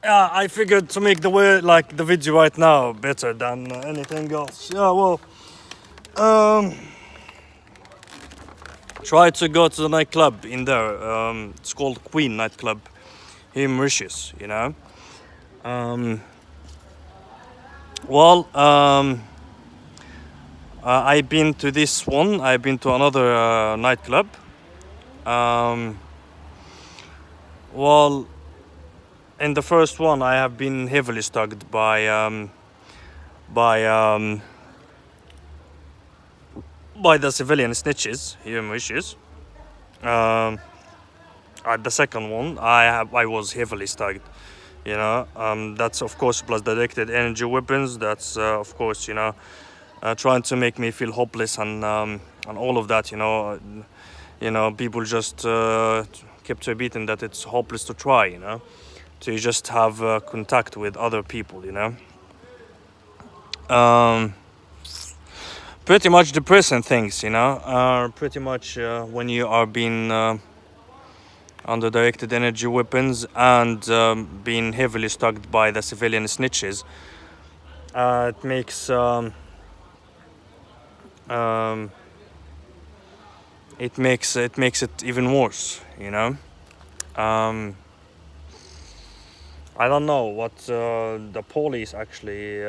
Yeah, I figured to make the way like the video right now better than anything else. Yeah, well, um, try to go to the nightclub in there. It's called Queen nightclub here in Mauritius. You know. Um, well, I've been to this one. I've been to another nightclub. Um, well, in the first one, I have been heavily stalked by by the civilian snitches here in Mauritius. Um, at the second one, I was heavily stalked. You know, that's of course plus directed energy weapons. That's of course trying to make me feel hopeless and all of that. People just kept repeating that it's hopeless to try. To just have contact with other people. Um, Pretty much depressing things. Pretty much when you are being under directed energy weapons and being heavily stalked by the civilian snitches. It makes um, it even worse. Um, I don't know what the police actually,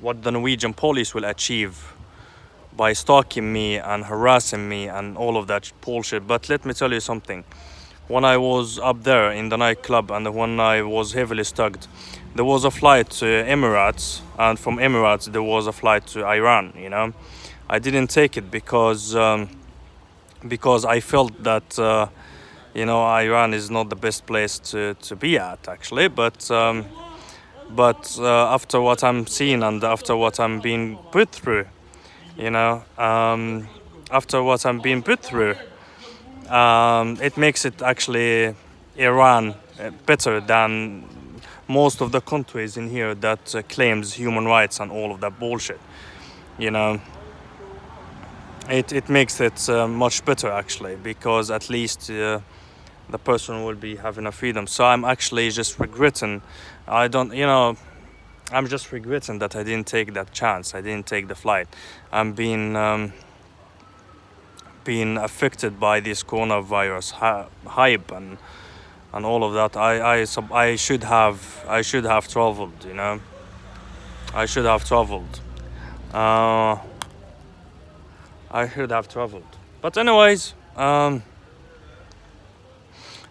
what the Norwegian police will achieve by stalking me and harassing me and all of that bullshit. But let me tell you something. When I was up there in the nightclub and when I was heavily stalked, there was a flight to Emirates, and from Emirates there was a flight to Iran. I didn't take it because I felt that Iran is not the best place to be at actually. But after what I'm seeing and after what I'm being put through, you know, um, after what I'm being put through, it makes it actually Iran better than most of the countries in here that claims human rights and all of that bullshit. You know, it makes it much better actually because at least the person will be having a freedom. So I'm actually just regretting. I don't, you know, I'm just regretting that I didn't take that chance. I didn't take the flight. I'm being affected by this coronavirus hype and all of that. I should have traveled. I should have traveled. Uh, I should have traveled. But anyways,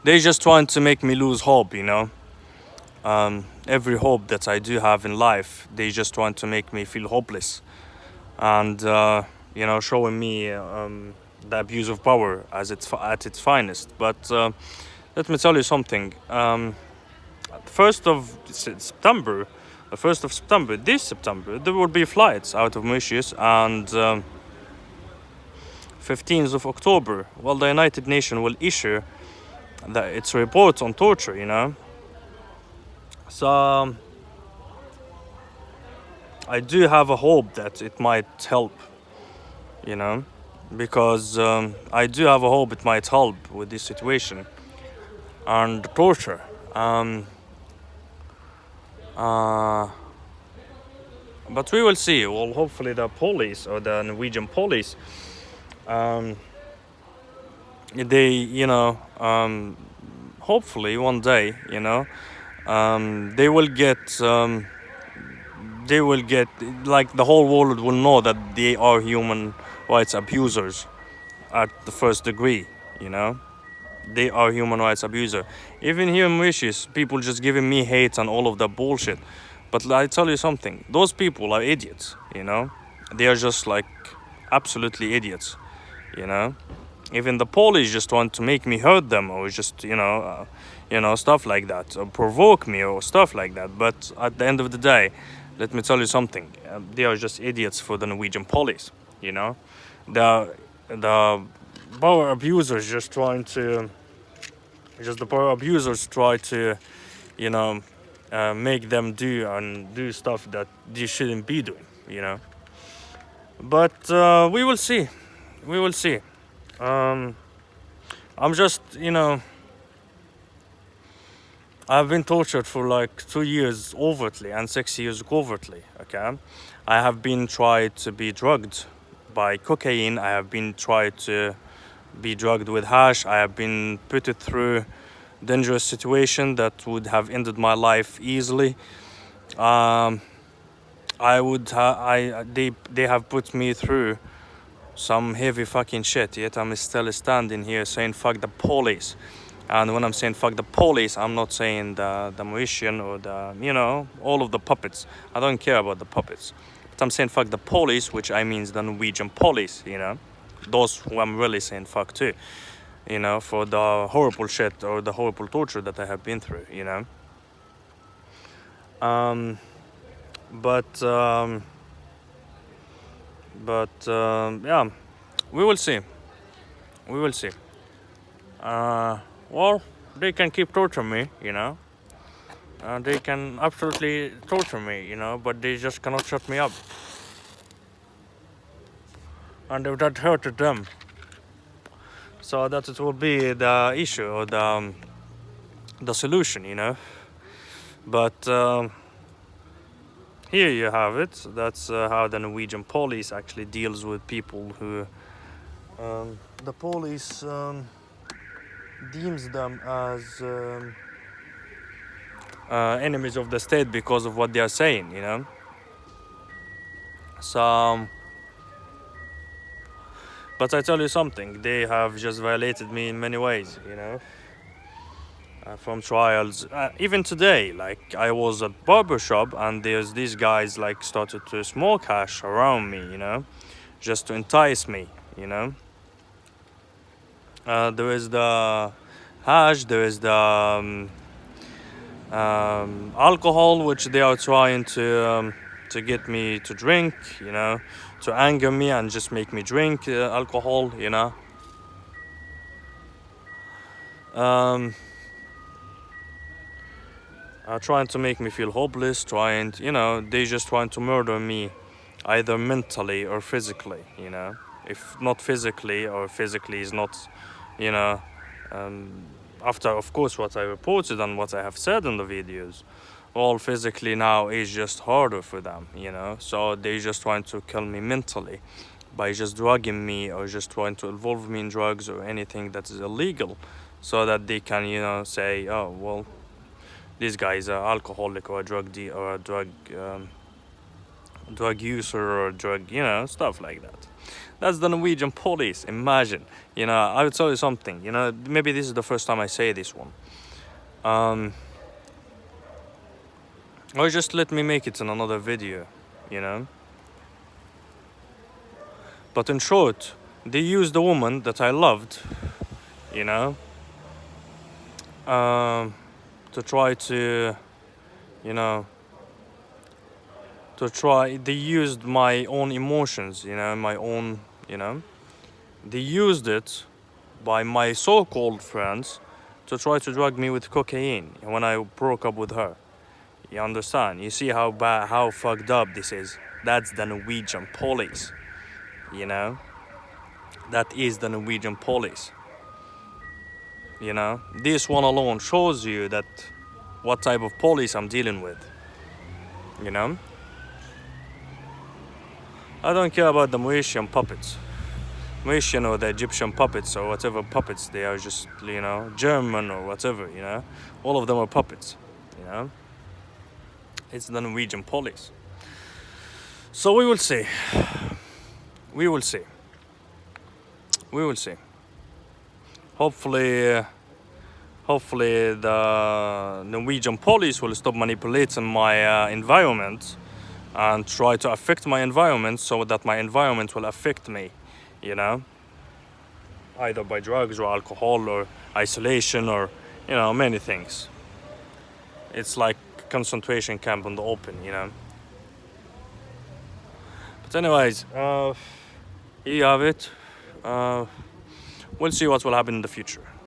they just trying to make me lose hope. Every hope that I do have in life, they just trying to make me feel hopeless, and showing me the abuse of power as it's at its finest. But let me tell you something. First of September, the 1st of September, this September, there will be flights out of Mauritius, and 15th of October, well, the United Nations will issue its report on torture. So I do have a hope that it might help. You know, because I do have a hope it might help with this situation and the torture. Uh, but we will see. Well, hopefully the police or the Norwegian police, um, they, hopefully one day, they will get, like the whole world will know that they are human rights abusers at the first degree. They are human rights abuser. Even here in Mauritius, people just giving me hate and all of that bullshit. But I tell you something, those people are idiots. They are just like absolutely idiots. You know, even the police just want to make me hurt them or just stuff like that, or provoke me or stuff like that. But at the end of the day, let me tell you something, they are just idiots for the Norwegian police. The power abusers the power abusers try to make them do stuff that they shouldn't be doing. But we will see. um I'm just I've been tortured for like 2 years overtly and 6 years covertly. Okay, I have been tried to be drugged by cocaine. I have been tried to be drugged with hash. I have been put it through dangerous situation that would have ended my life easily. Um, they have put me through some heavy fucking shit. Yet I'm still standing here saying fuck the police. And when I'm saying fuck the police, I'm not saying the Mauritian or all of the puppets. I don't care about the puppets. But I'm saying fuck the police, which I means the Norwegian police, Those who I'm really saying fuck to, for the horrible shit or the horrible torture that I have been through, Um, but, um, yeah, we will see. We will see. Well, they can keep torturing me, they can absolutely torture me, but they just cannot shut me up. And if that hurted them, so that it will be the issue or the solution, But here you have it. That's how the Norwegian police actually deals with people who the police deems them as enemies of the state because of what they are saying. So, but I tell you something, they have just violated me in many ways. From trials, even today, like I was at barber shop and there's these guys like started to smoke hash around me, just to entice me. There is the hash, there is the alcohol, which they are trying to get me to drink, to anger me and just make me drink alcohol. Trying to make me feel hopeless, they just trying to murder me, either mentally or physically. If not physically, or physically is not, you know, after, of course, what I reported and what I have said in the videos, all physically now is just harder for them. So they just trying to kill me mentally by just drugging me or just trying to involve me in drugs or anything that is illegal, so that they can, say, oh, well, this guy is an alcoholic or a or a drug user or stuff like that. That's the Norwegian police. Imagine, I will tell you something. Maybe this is the first time I say this one. Or just let me make it in another video. But in short, they used the woman that I loved, you know, to try to, you know, they used my own emotions, my own, they used it by my so-called friends to try to drug me with cocaine when I broke up with her. You understand? You see how bad, how fucked up this is? That's the Norwegian police, That is the Norwegian police. This one alone shows you that what type of police I'm dealing with. I don't care about the Mauritian puppets. Mauritian or the Egyptian puppets or whatever puppets they are, just, German or whatever, All of them are puppets, It's the Norwegian police. So we will see. We will see. We will see. Hopefully the Norwegian police will stop manipulating my environment and try to affect my environment so that my environment will affect me, either by drugs or alcohol or isolation or, many things. It's like concentration camp on the open, But anyways, here you have it. We'll see what will happen in the future.